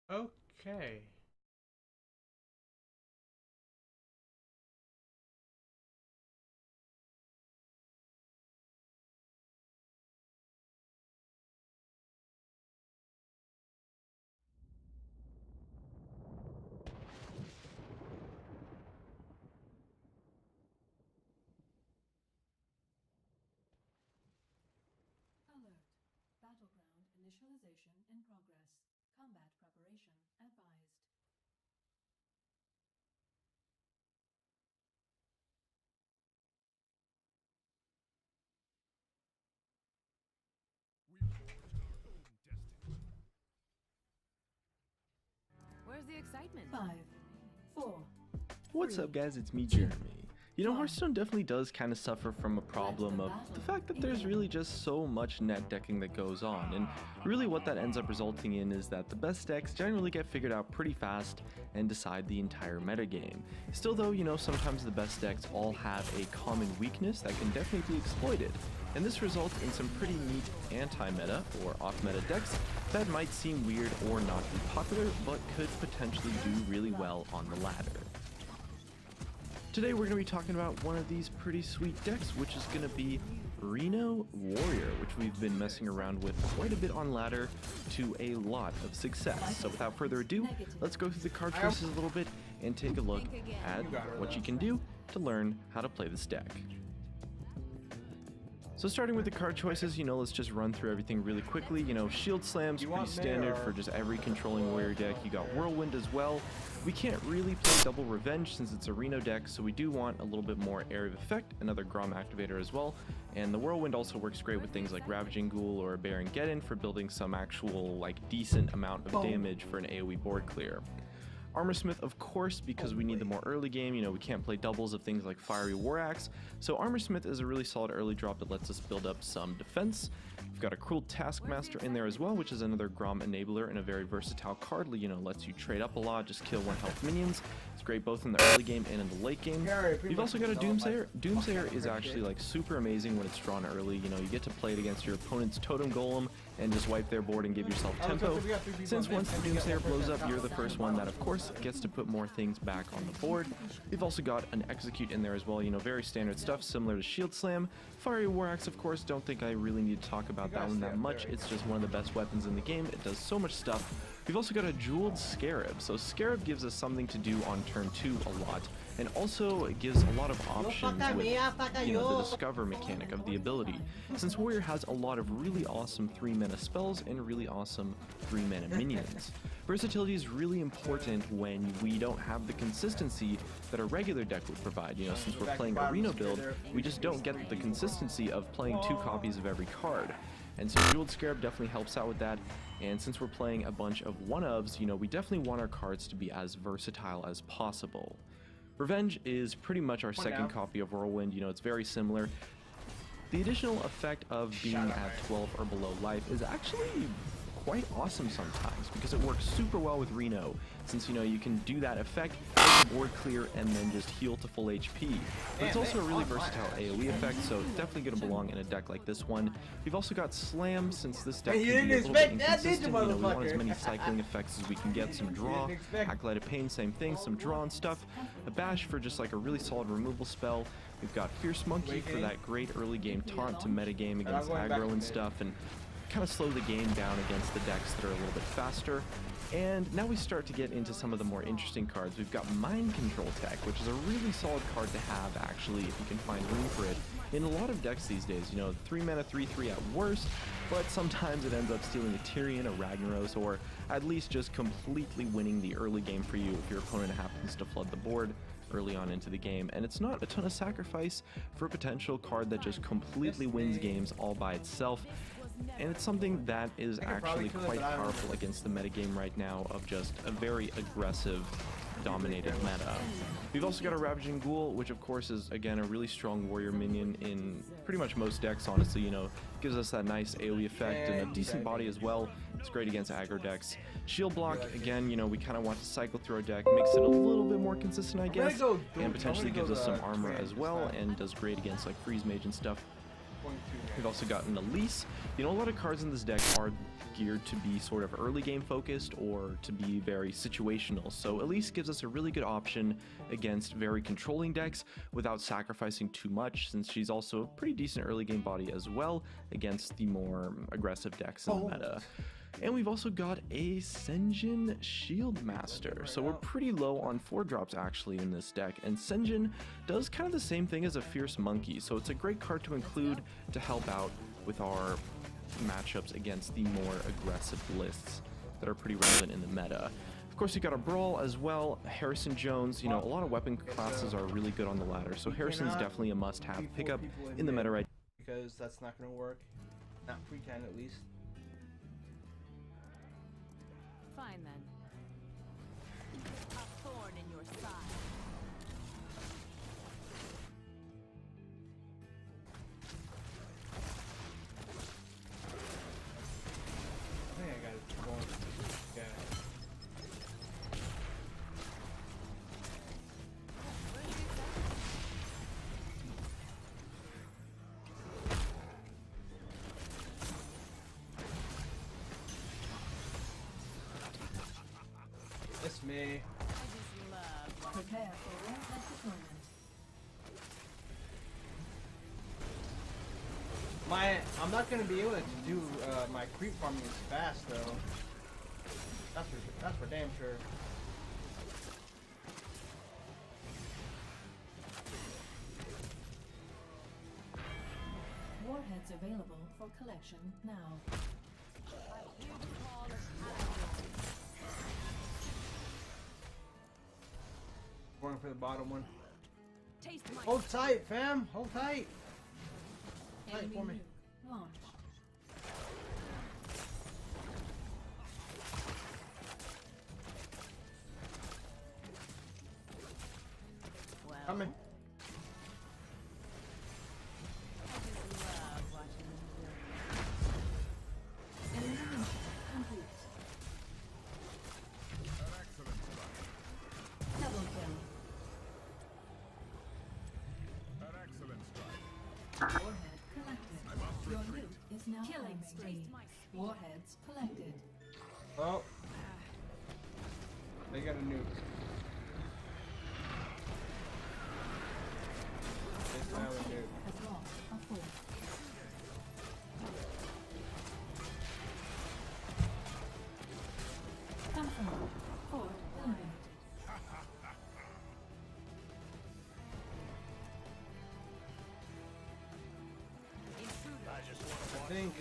Okay. Alert. Battleground initialization in progress. Combat preparation advised. Where's the excitement? 5, 4, What's 3, up guys, it's me 2, Jeremy. You know, 1. Hearthstone definitely does kind of suffer from a problem of the fact that there's really just so much net decking that goes on, and really what that ends up resulting in is that the best decks generally get figured out pretty fast and decide the entire metagame. Still though, you know, sometimes the best decks all have a common weakness that can definitely be exploited, and this results in some pretty neat anti-meta or off-meta decks that might seem weird or not be popular, but could potentially do really well on the ladder. Today we're going to be talking about one of these pretty sweet decks, which is going to be Reno Warrior, which we've been messing around with quite a bit on ladder to a lot of success. So without further ado, let's go through the card choices a little bit and take a look at what you can do to learn how to play this deck. So starting with the card choices, you know, let's just run through everything really quickly. You know, Shield Slam's pretty standard for just every controlling warrior deck. You got Whirlwind as well. We can't really play double Revenge since it's a Reno deck, so we do want a little bit more Area of Effect, another Grom activator as well. And the Whirlwind also works great with things like Ravaging Ghoul or Baron Geddon for building some actual, like, decent amount of damage for an AoE board clear. Armorsmith, of course, because we need the more early game. You know, we can't play doubles of things like Fiery War Axe, so Armorsmith is a really solid early drop that lets us build up some defense. We've got a Cruel Taskmaster in there as well, which is another Grom enabler and a very versatile card. You know, lets you trade up a lot, just kill 1 health minions. It's great both in the early game and in the late game. You've also got a Doomsayer. Doomsayer is actually like super amazing when it's drawn early. You know, you get to play it against your opponent's Totem Golem and just wipe their board and give yourself tempo. Since once the Doomsayer blows up, you're the first one that, of course, gets to put more things back on the board. We've also got an Execute in there as well, you know, very standard stuff, similar to Shield Slam. Fiery War Axe, of course, don't think I really need to talk about that one that much. It's just one of the best weapons in the game. It does so much stuff. We've also got a Jeweled Scarab. So Scarab gives us something to do on turn 2 a lot, and also it gives a lot of options with, you know, the Discover mechanic of the ability. Since Warrior has a lot of really awesome 3-mana spells and really awesome 3-mana minions. Versatility is really important when we don't have the consistency that a regular deck would provide. You know, since we're playing a Reno build, we just don't get the consistency of playing 2 copies of every card. And so Jeweled Scarab definitely helps out with that. And since we're playing a bunch of one-ofs, you know, we definitely want our cards to be as versatile as possible. Revenge is pretty much our second copy of Whirlwind. You know, it's very similar. The additional effect of being at 12 or below life is actually quite awesome sometimes because it works super well with Reno, since, you know, you can do that effect, board clear, and then just heal to full HP. But it's also a really versatile AoE effect, so it's definitely going to belong in a deck like this one. We've also got Slam, since this deck can be a little bit inconsistent. You know, we want as many cycling effects as we can get. Some draw, Acolyte of Pain, same thing, some draw and stuff. A Bash for just like a really solid removal spell. We've got Fierce Monkey for that great early game taunt to metagame against aggro and stuff, and kind of slow the game down against the decks that are a little bit faster. And now we start to get into some of the more interesting cards. We've got Mind Control Tech, which is a really solid card to have, actually, if you can find room for it in a lot of decks these days. You know, 3-mana 3/3 at worst, but sometimes it ends up stealing a Tyrion, a Ragnaros, or at least just completely winning the early game for you if your opponent happens to flood the board early on into the game. And it's not a ton of sacrifice for a potential card that just completely wins games all by itself. And it's something that is actually quite powerful against the metagame right now of just a very aggressive, dominated meta. We've also got a Ravaging Ghoul, which of course is, again, a really strong warrior minion in pretty much most decks, honestly. You know, gives us that nice AoE effect and a decent body as well. It's great against aggro decks. Shield Block, again, you know, we kind of want to cycle through our deck, makes it a little bit more consistent, I guess, and potentially gives us some armor as well, and does great against like Freeze Mage and stuff. We've also gotten Elise. You know, a lot of cards in this deck are geared to be sort of early game focused or to be very situational, so Elise gives us a really good option against very controlling decks without sacrificing too much, since she's also a pretty decent early game body as well against the more aggressive decks in the meta. And we've also got a Senjin Shield Master, so we're pretty low on 4-drops actually in this deck, and Senjin does kind of the same thing as a Fierce Monkey, so it's a great card to include to help out with our matchups against the more aggressive lists that are pretty relevant in the meta. Of course, you got a Brawl as well, Harrison Jones. You know, a lot of weapon classes are really good on the ladder, so Harrison's definitely a must-have pickup in the meta right now. Because that's not going to work. Not pre-10 at least. Fine then. A thorn in your side. I think I got it going. Yeah. It's me. I just love Prepare for real-time deployment. I'm not gonna be able to do my creep farming as fast though. That's for damn sure. Warheads available for collection now. Going for the bottom one. taste my Hold tight, fam. Hold tight. Hold tight Enemy for me. nuke launched. well. Coming. I just love watching them do. Elimination complete. Double kill. Warhead collected. Your loot is now killing spree. Warheads collected. Oh. They got a nuke. They Your have a team nuke. has lost a fort. Confirmed. Fort eliminated. I think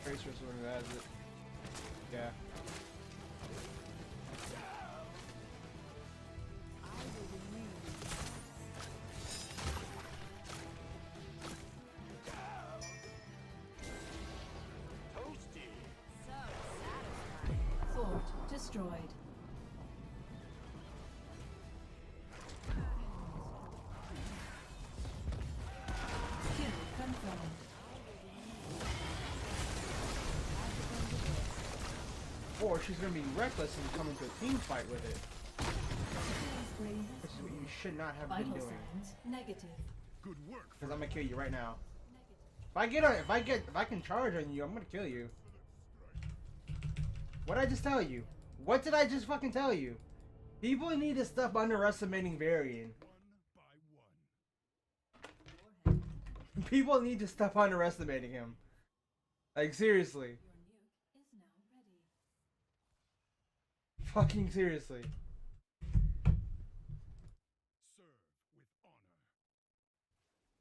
Tracer's the one who has it. Yeah. Fort destroyed. Kill confirmed. Or she's gonna be reckless and come into a team fight with it. Spree Which has is what you should not have been vital doing. signs negative. Because I'm gonna kill you right now. If I can charge on you, I'm gonna kill you. What did I just tell you? What did I just fucking tell you? People need to stop underestimating Varian. People need to stop underestimating him. Like, seriously. Your nuke is now ready. Fucking seriously.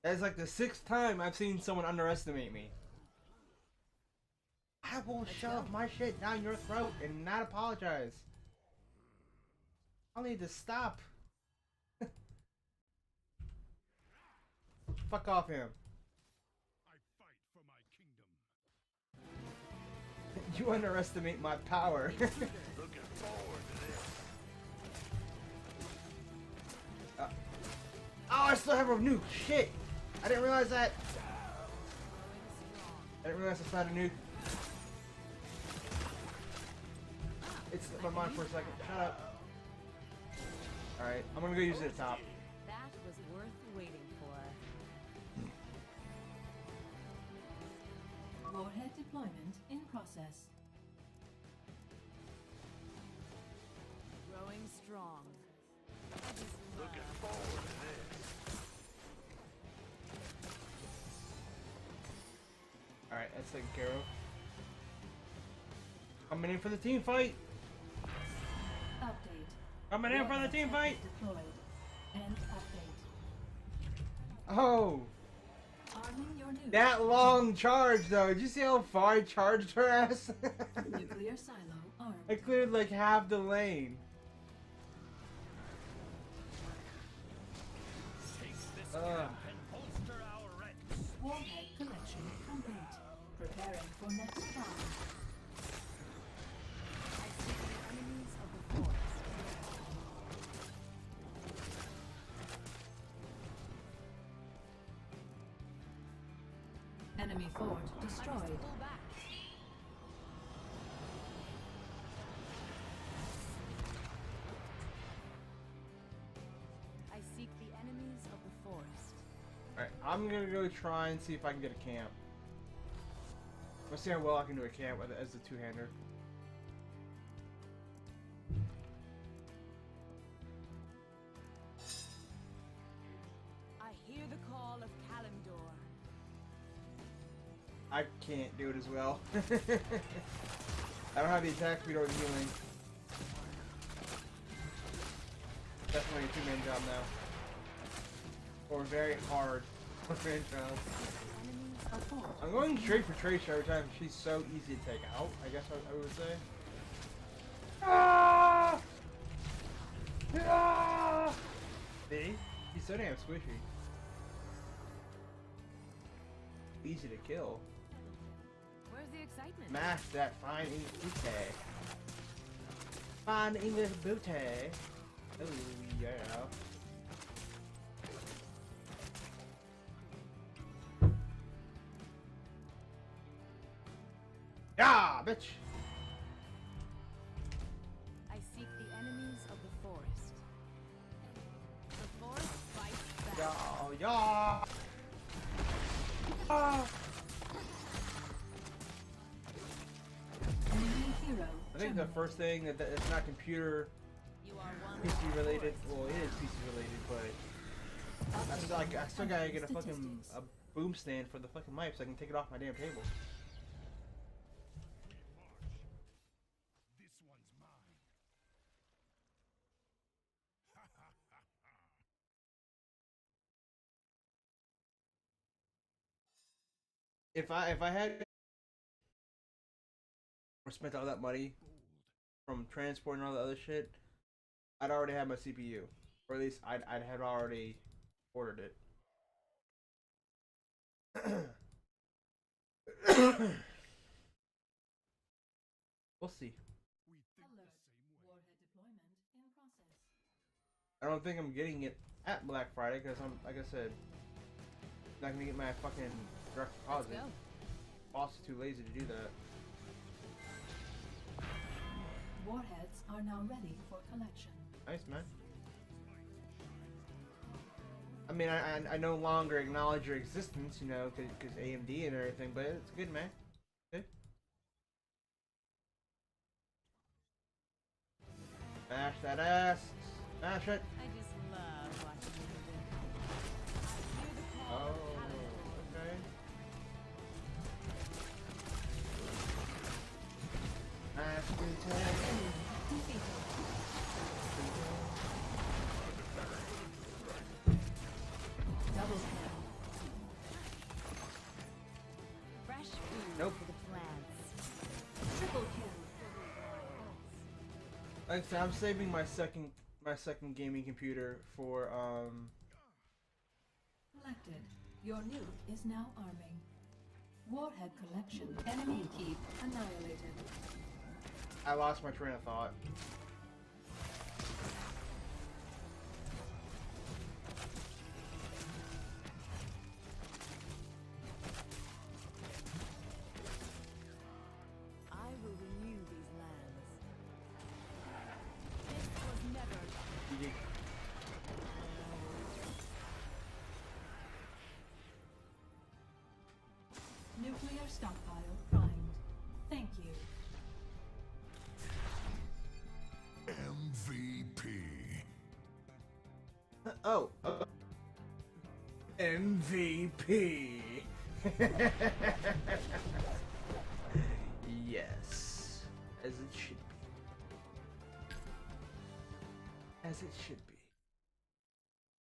That's like the 6th time I've seen someone underestimate me. I will shove my shit down your throat and not apologize. I'll need to stop. Fuck off him. You underestimate my power. Oh, I still have a nuke. Shit. I didn't realize that. I didn't realize it's not a nuke. It slipped my mind for a second. Shut up. Alright, I'm gonna go use it at top. That was worth waiting for. deployment in process. Growing strong. I just love. Alright, that's taken care of. Coming in for the team fight! Update. Coming in for the team fight! Deployed. End update. Oh! Arming your new That long charge though, did you see how far I charged her ass? nuclear silo armed. I cleared like half the lane. Warhead collection complete. Preparing for next round. I see the enemies of the forest. Enemy fort destroyed. Pull back. I seek the enemies of the forest. Alright, I'm gonna go try and see if I can get a camp. Let's see how well I can do a camp with, as the two-hander. I hear the call of Kalimdor. I can't do it as well. I don't have the attack speed or the healing. Definitely a two-man job now. Or very hard one-man job. Enemies A fort. I'm going straight for Tracer every time. She's so easy to take out, I guess I would say. Ah! Ah! See? He's so damn squishy. Easy to kill. Where's the excitement? Mash that fine English booty. Fine English booty. Oh yeah. Yeah, bitch. I seek the enemies of the forest. The forest fights back. Yeah, yeah. Ah. Enemy hero. I think the first thing that it's not computer You are one PC with the related. forest. Well, it is PC related, but I still gotta get a fucking boom stand for the fucking mic so I can take it off my damn table. This one's mine. If I had or spent all that money from transport and all the other shit, I'd already have my CPU, or at least I'd have already ordered it. We'll see. We think Alert. the same way. Warhead deployment in process. I don't think I'm getting it at Black Friday because I'm, like I said, not gonna get my fucking direct Let's deposit. go. Boss is too lazy to do that. Warheads are now ready for collection. Nice, man. I mean, I no longer acknowledge your existence, you know, because AMD and everything, but it's good, man. Good. Smash that ass. Smash it. I just love watching them win. I hear the call Oh, of Kalimdor. okay. Smash brutality. Defeated. Double kill. Fresh food Nope. for the plants. Triple kill. Like I said, I'm saving my second gaming computer for Collected. Your nuke is now arming. Warhead collection. Enemy keep annihilated. I lost my train of thought. I will renew these lands. This was never. GG. Nuclear stockpile prime. MVP.